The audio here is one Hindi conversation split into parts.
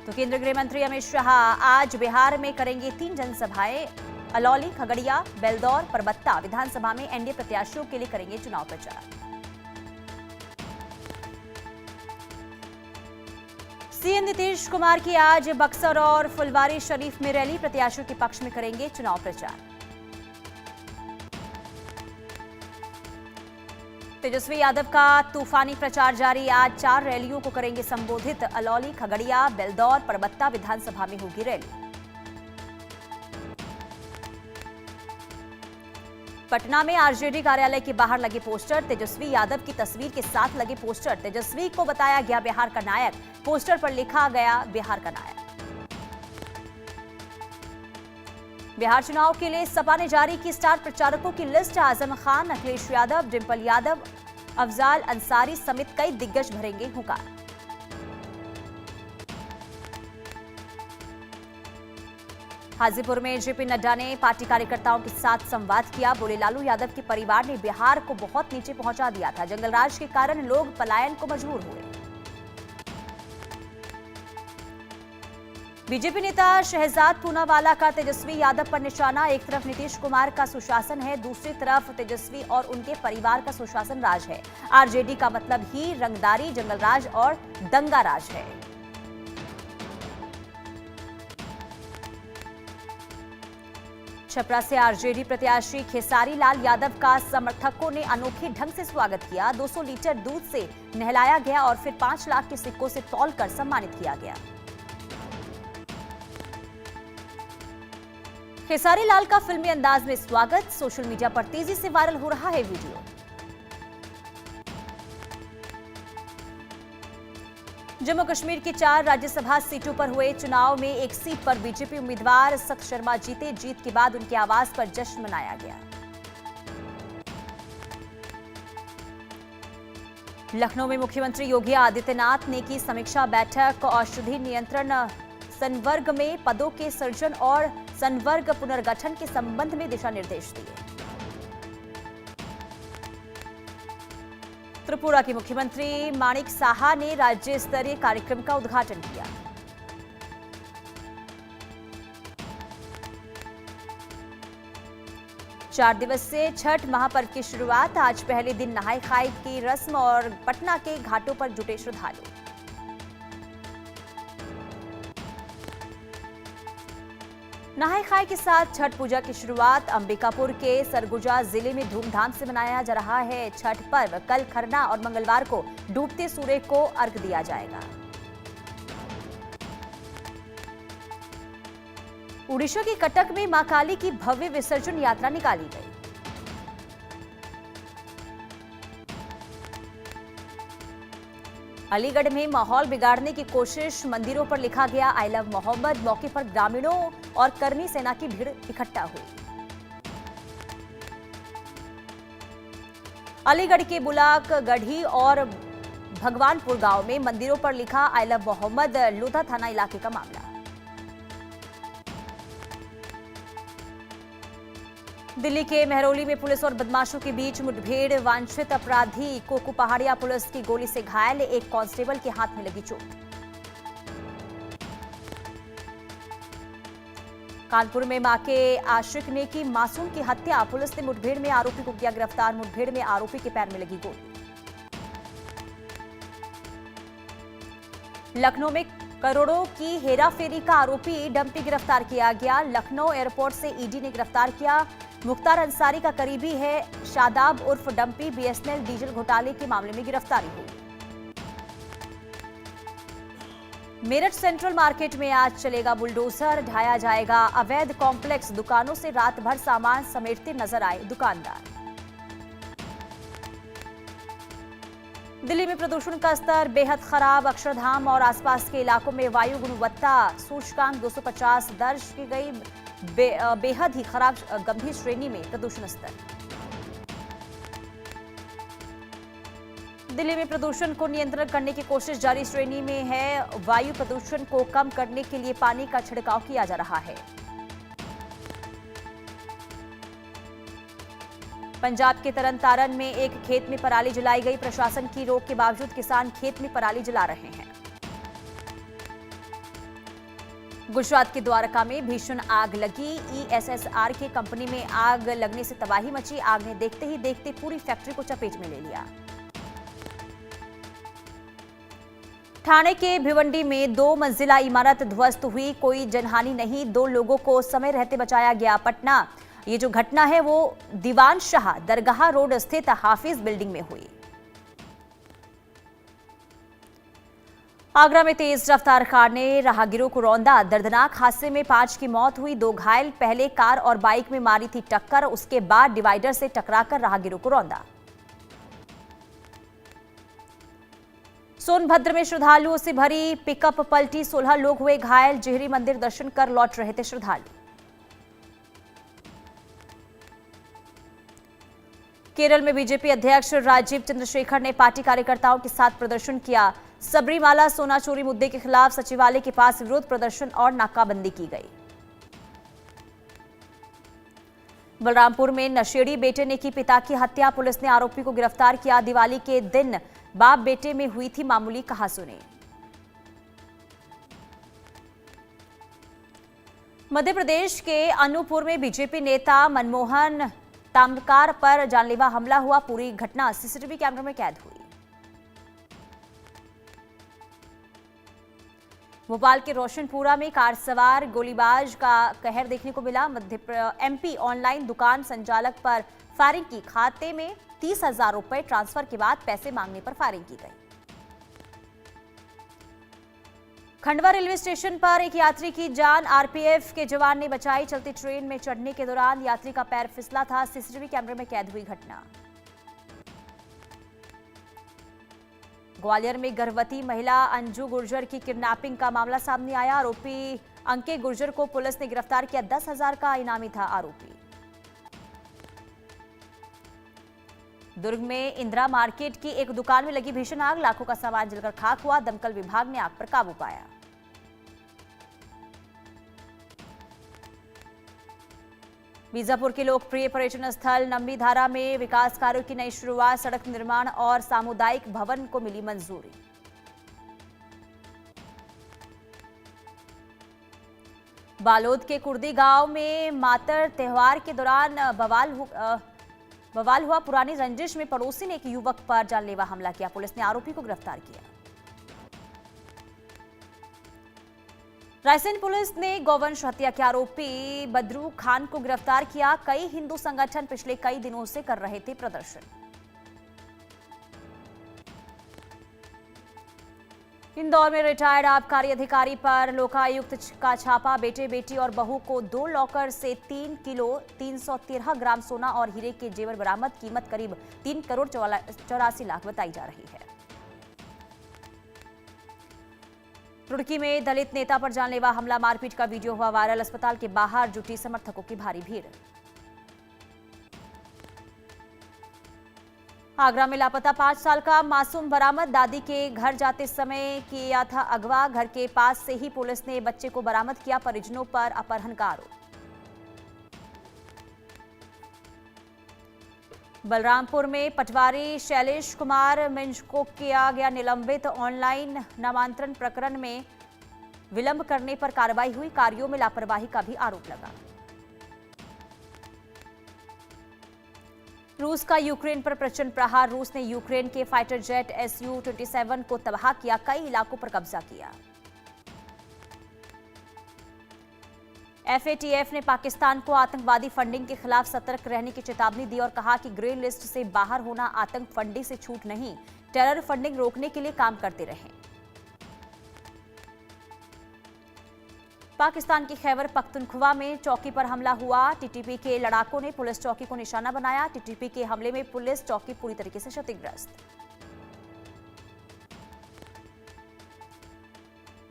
तो केंद्रीय गृह मंत्री अमित शाह आज बिहार में करेंगे 3 जनसभाएं। अलौली, खगड़िया, बेलदौर, परबत्ता विधानसभा में एनडीए प्रत्याशियों के लिए करेंगे चुनाव प्रचार। सीएम नीतीश कुमार की आज बक्सर और फुलवारी शरीफ में रैली, प्रत्याशियों के पक्ष में करेंगे चुनाव प्रचार। तेजस्वी यादव का तूफानी प्रचार जारी, आज 4 रैलियों को करेंगे संबोधित। अलौली, खगड़िया, बेलदौर, परबत्ता विधानसभा में होगी रैली। पटना में आरजेडी कार्यालय के बाहर लगे पोस्टर, तेजस्वी यादव की तस्वीर के साथ लगे पोस्टर। तेजस्वी को बताया गया बिहार का नायक, पोस्टर पर लिखा गया बिहार का नायक। बिहार चुनाव के लिए सपा ने जारी की स्टार प्रचारकों की लिस्ट। आजम खान, अखिलेश यादव, डिंपल यादव, अफजाल अंसारी समेत कई दिग्गज भरेंगे हुंकार। हाजीपुर में जेपी नड्डा ने पार्टी कार्यकर्ताओं के साथ संवाद किया। बोले, लालू यादव के परिवार ने बिहार को बहुत नीचे पहुंचा दिया था। जंगलराज के कारण लोग पलायन को मजबूर हुए। बीजेपी नेता शहजाद पूनावाला का तेजस्वी यादव पर निशाना। एक तरफ नीतीश कुमार का सुशासन है, दूसरी तरफ तेजस्वी और उनके परिवार का सुशासन राज है। आरजेडी का मतलब ही रंगदारी, जंगलराज और दंगा राज है। छपरा से आरजेडी प्रत्याशी खेसारी लाल यादव का समर्थकों ने अनोखे ढंग से स्वागत किया। 200 लीटर दूध से नहलाया गया और फिर 5 लाख के सिक्कों से तौलकर सम्मानित किया गया। खेसारी लाल का फिल्मी अंदाज में स्वागत, सोशल मीडिया पर तेजी से वायरल हो रहा है वीडियो। जम्मू कश्मीर की 4 राज्यसभा सीटों पर हुए चुनाव में एक सीट पर बीजेपी उम्मीदवार सत शर्मा जीते। जीत के बाद उनके आवास पर जश्न मनाया गया। लखनऊ में मुख्यमंत्री योगी आदित्यनाथ ने की समीक्षा बैठक। औषधि नियंत्रण संवर्ग में पदों के सृजन और संवर्ग पुनर्गठन के संबंध में दिशा निर्देश दिए। त्रिपुरा के मुख्यमंत्री माणिक साहा ने राज्य स्तरीय कार्यक्रम का उद्घाटन किया। चार दिवसीय छठ महापर्व की शुरुआत, आज पहले दिन नहाय खाय की रस्म और पटना के घाटों पर जुटे श्रद्धालु। नहाय खाय के साथ छठ पूजा की शुरुआत। अंबिकापुर के सरगुजा जिले में धूमधाम से मनाया जा रहा है छठ पर्व। कल खरना और मंगलवार को डूबते सूर्य को अर्घ दिया जाएगा। उड़ीसा के कटक में मां काली की भव्य विसर्जन यात्रा निकाली गई। अलीगढ़ में माहौल बिगाड़ने की कोशिश, मंदिरों पर लिखा गया आई लव मोहम्मद। मौके पर ग्रामीणों और कर्मी सेना की भीड़ इकट्ठा हुई। अलीगढ़ के बुलाक गढ़ी और भगवानपुर गांव में मंदिरों पर लिखा आई लव मोहम्मद। लोधा थाना इलाके का मामला। दिल्ली के मेहरौली में पुलिस और बदमाशों के बीच मुठभेड़, वांछित अपराधी कोकू पहाड़िया पुलिस की गोली से घायल, एक कांस्टेबल के हाथ में लगी चोट। कानपुर में मां के आशिक ने की मासूम की हत्या, पुलिस ने मुठभेड़ में आरोपी को किया गिरफ्तार। मुठभेड़ में आरोपी के पैर में लगी गोली। लखनऊ में करोड़ों की हेराफेरी का आरोपी डंपी गिरफ्तार किया गया। लखनऊ एयरपोर्ट से ईडी ने गिरफ्तार किया। मुख्तार अंसारी का करीबी है शादाब उर्फ डंपी। बीएसएनएल डीजल घोटाले के मामले में गिरफ्तारी हुई। मेरठ सेंट्रल मार्केट में आज चलेगा बुलडोजर, ढाया जाएगा अवैध कॉम्प्लेक्स। दुकानों से रात भर सामान समेटते नजर आए दुकानदार। दिल्ली में प्रदूषण का स्तर बेहद खराब। अक्षरधाम और आसपास के इलाकों में वायु गुणवत्ता सूचकांक 250 दर्ज की गई। बेहद ही खराब गंभीर श्रेणी में प्रदूषण स्तर। दिल्ली में प्रदूषण को नियंत्रण करने की कोशिश जारी श्रेणी में है। वायु प्रदूषण को कम करने के लिए पानी का छिड़काव किया जा रहा है। पंजाब के तरन तारण में एक खेत में पराली जलाई गई। प्रशासन की रोक के बावजूद किसान खेत में पराली जला रहे हैं। गुजरात के द्वारका में भीषण आग लगी। ईएसएसआर की कंपनी में आग लगने से तबाही मची। आग ने देखते ही देखते पूरी फैक्ट्री को चपेट में ले लिया। ठाणे के भिवंडी में 2 मंजिला इमारत ध्वस्त हुई। कोई जनहानि नहीं, 2 लोगों को समय रहते बचाया गया। पटना, ये जो घटना है वो दीवान शाह दरगाह रोड स्थित हाफिज बिल्डिंग में हुई। आगरा में तेज रफ्तार कार ने राहगीरों को रौंदा। दर्दनाक हादसे में 5 की मौत हुई, 2 घायल। पहले कार और बाइक में मारी थी टक्कर, उसके बाद डिवाइडर से टकराकर राहगीरों को रौंदा। सोनभद्र में श्रद्धालुओं से भरी पिकअप पलटी, 16 लोग हुए घायल। जिहरी मंदिर दर्शन कर लौट रहे थे श्रद्धालु। केरल में बीजेपी अध्यक्ष राजीव चंद्रशेखर ने पार्टी कार्यकर्ताओं के साथ प्रदर्शन किया। सबरीमाला सोना चोरी मुद्दे के खिलाफ सचिवालय के पास विरोध प्रदर्शन और नाकाबंदी की गई। बलरामपुर में नशेड़ी बेटे ने की पिता की हत्या, पुलिस ने आरोपी को गिरफ्तार किया। दिवाली के दिन बाप बेटे में हुई थी मामूली कहासुनी। मध्य प्रदेश के अनूपपुर में बीजेपी नेता मनमोहन ताम्रकार पर जानलेवा हमला हुआ। पूरी घटना सीसीटीवी कैमरे में कैद हुई। भोपाल के रोशनपुरा में कार सवार गोलीबाज का कहर देखने को मिला। एमपी ऑनलाइन दुकान संचालक पर फायरिंग की। खाते में 30,000 रुपए ट्रांसफर के बाद पैसे मांगने पर फायरिंग की गई। खंडवा रेलवे स्टेशन पर एक यात्री की जान आरपीएफ के जवान ने बचाई। चलती ट्रेन में चढ़ने के दौरान यात्री का पैर फिसला था। सीसीटीवी कैमरे में कैद हुई घटना। ग्वालियर में गर्भवती महिला अंजू गुर्जर की किडनैपिंग का मामला सामने आया। आरोपी अंके गुर्जर को पुलिस ने गिरफ्तार किया। 10,000 का इनामी था आरोपी। दुर्ग में इंदिरा मार्केट की एक दुकान में लगी भीषण आग, लाखों का सामान जलकर खाक हुआ। दमकल विभाग ने आग पर काबू पाया। बीजापुर के लोकप्रिय पर्यटन स्थल नम्बीधारा में विकास कार्यों की नई शुरुआत। सड़क निर्माण और सामुदायिक भवन को मिली मंजूरी। बालोद के कुर्दी गांव में मातर त्योहार के दौरान बवाल हुआ। पुरानी रंजिश में पड़ोसी ने एक युवक पर जानलेवा हमला किया। पुलिस ने आरोपी को गिरफ्तार किया। रायसेन पुलिस ने गौवंश हत्या के आरोपी बदरू खान को गिरफ्तार किया। कई हिंदू संगठन पिछले कई दिनों से कर रहे थे प्रदर्शन। इंदौर में रिटायर्ड आबकारी अधिकारी पर लोकायुक्त का छापा। बेटे बेटी और बहू को 2 लॉकर से 3 किलो 313 ग्राम सोना और हीरे के जेवर बरामद। कीमत करीब 3 करोड़ 84 लाख बताई जा रही है। रुड़की में दलित नेता पर जानलेवा हमला, मारपीट का वीडियो हुआ वायरल। अस्पताल के बाहर जुटी समर्थकों की भारी भीड़। आगरा में लापता 5 साल का मासूम बरामद। दादी के घर जाते समय किया था अगवा। घर के पास से ही पुलिस ने बच्चे को बरामद किया। परिजनों पर अपहरण का आरोप। बलरामपुर में पटवारी शैलेश कुमार मिंज को किया गया निलंबित। ऑनलाइन नामांतरण प्रकरण में विलंब करने पर कार्रवाई हुई। कार्यों में लापरवाही का भी आरोप लगा। रूस का यूक्रेन पर प्रचंड प्रहार। रूस ने यूक्रेन के फाइटर जेट Su-27 को तबाह किया। कई इलाकों पर कब्जा किया। FATF ने पाकिस्तान को आतंकवादी फंडिंग के खिलाफ सतर्क रहने की चेतावनी दी और कहा कि ग्रे लिस्ट से बाहर होना आतंक फंडिंग से छूट नहीं, टेरर फंडिंग रोकने के लिए काम करते रहें। पाकिस्तान की खैबर पख्तूनख्वा में चौकी पर हमला हुआ। टीटीपी के लड़ाकों ने पुलिस चौकी को निशाना बनाया। टीटीपी के हमले में पुलिस चौकी पूरी तरीके से क्षतिग्रस्त।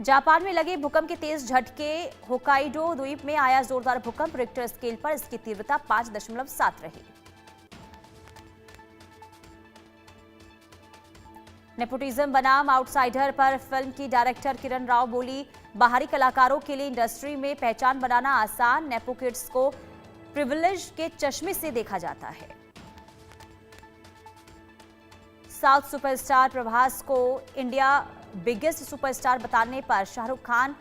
जापान में लगे भूकंप के तेज झटके। होकाइडो द्वीप में आया जोरदार भूकंप। रिक्टर स्केल पर इसकी तीव्रता 5.7 रही। नेपोटिज्म बनाम आउटसाइडर पर फिल्म की डायरेक्टर किरण राव बोली, बाहरी कलाकारों के लिए इंडस्ट्री में पहचान बनाना आसान। नेपो किड्स को प्रिविलेज के चश्मे से देखा जाता है। साउथ सुपरस्टार प्रभास को इंडिया बिगेस्ट सुपरस्टार बताने पर शाहरुख खान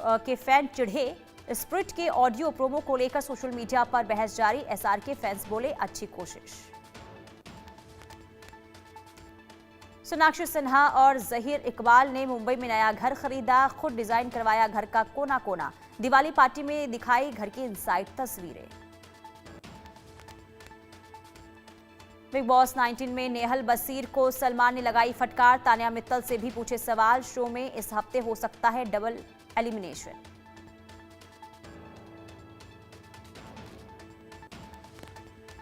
के फैन चिढ़े। स्प्रिट के ऑडियो प्रोमो को लेकर सोशल मीडिया पर बहस जारी। एसआरके फैंस बोले अच्छी कोशिश। सोनाक्षी सिन्हा और जहीर इकबाल ने मुंबई में नया घर खरीदा। खुद डिजाइन करवाया घर का कोना कोना। दिवाली पार्टी में दिखाई घर की इनसाइड तस्वीरें। बिग बॉस 19 में नेहल बसीर को सलमान ने लगाई फटकार। तान्या मित्तल से भी पूछे सवाल। शो में इस हफ्ते हो सकता है डबल एलिमिनेशन।